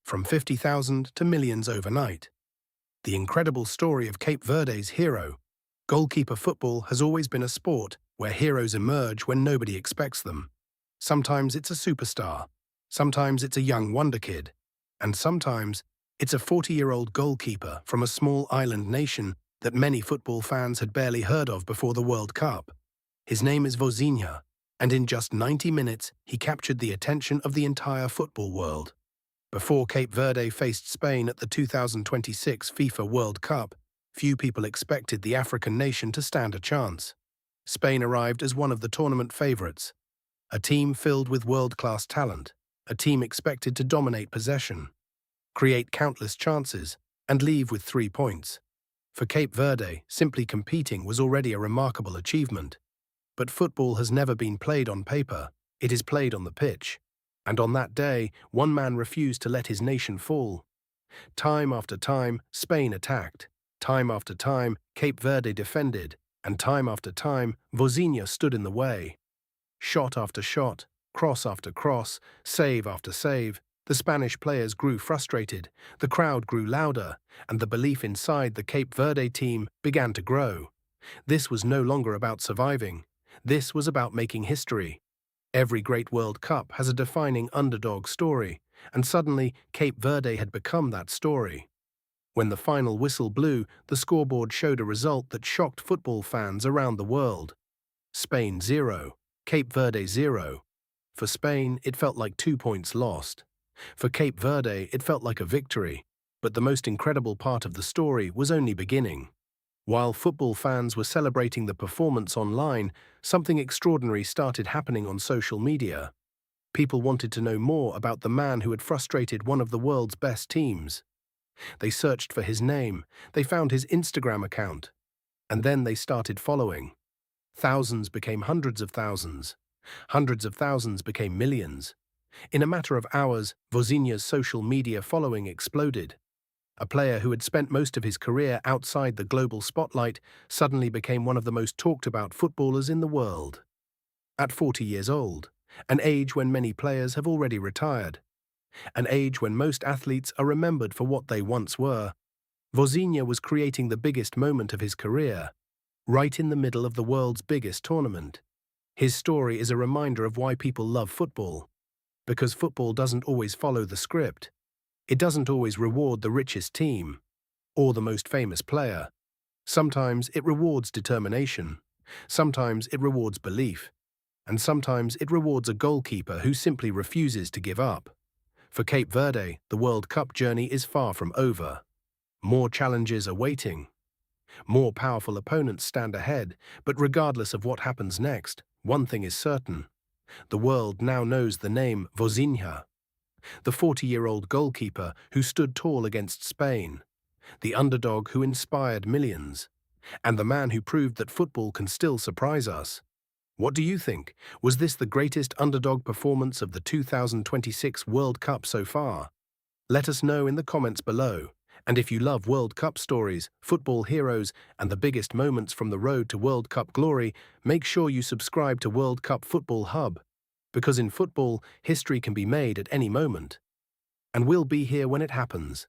from 50,000 to millions overnight. The incredible story of Cape Verde's hero. Goalkeeper football has always been a sport where heroes emerge when nobody expects them. Sometimes it's a superstar, sometimes it's a young wonder kid, and sometimes it's a 40-year-old goalkeeper from a small island nation that many football fans had barely heard of before the World Cup. His name is Vozinha, and in just 90 minutes he captured the attention of the entire football world. Before Cape Verde faced Spain at the 2026 FIFA World Cup, few people expected the African nation to stand a chance. Spain arrived as one of the tournament favourites, a team filled with world-class talent, a team expected to dominate possession, create countless chances, and leave with 3 points. For Cape Verde, simply competing was already a remarkable achievement. But football has never been played on paper, it is played on the pitch. And on that day, one man refused to let his nation fall. Time after time, Spain attacked. Time after time, Cape Verde defended. And time after time, Vozinha stood in the way. Shot after shot, cross after cross, save after save, the Spanish players grew frustrated, the crowd grew louder, and the belief inside the Cape Verde team began to grow. This was no longer about surviving. This was about making history. Every great World Cup has a defining underdog story, and suddenly Cape Verde had become that story. When the final whistle blew, the scoreboard showed a result that shocked football fans around the world. Spain 0, Cape Verde 0. For Spain, it felt like 2 points lost. For Cape Verde, it felt like a victory. But the most incredible part of the story was only beginning. While football fans were celebrating the performance online, something extraordinary started happening on social media. People wanted to know more about the man who had frustrated one of the world's best teams. They searched for his name, they found his Instagram account, and then they started following. Thousands became hundreds of thousands became millions. In a matter of hours, Vozinha's social media following exploded. A player who had spent most of his career outside the global spotlight suddenly became one of the most talked-about footballers in the world. At 40 years old, an age when many players have already retired, an age when most athletes are remembered for what they once were, Vozinha was creating the biggest moment of his career, right in the middle of the world's biggest tournament. His story is a reminder of why people love football. Because football doesn't always follow the script. It doesn't always reward the richest team or the most famous player. Sometimes it rewards determination, sometimes it rewards belief, and sometimes it rewards a goalkeeper who simply refuses to give up. For Cape Verde, the World Cup journey is far from over. More challenges are waiting. More powerful opponents stand ahead, but regardless of what happens next, one thing is certain. The world now knows the name Vozinha, the 40-year-old goalkeeper who stood tall against Spain, the underdog who inspired millions, and the man who proved that football can still surprise us. What do you think? Was this the greatest underdog performance of the 2026 World Cup so far? Let us know in the comments below. And if you love World Cup stories, football heroes, and the biggest moments from the road to World Cup glory, make sure you subscribe to World Cup Football Hub. Because in football, history can be made at any moment. And we'll be here when it happens.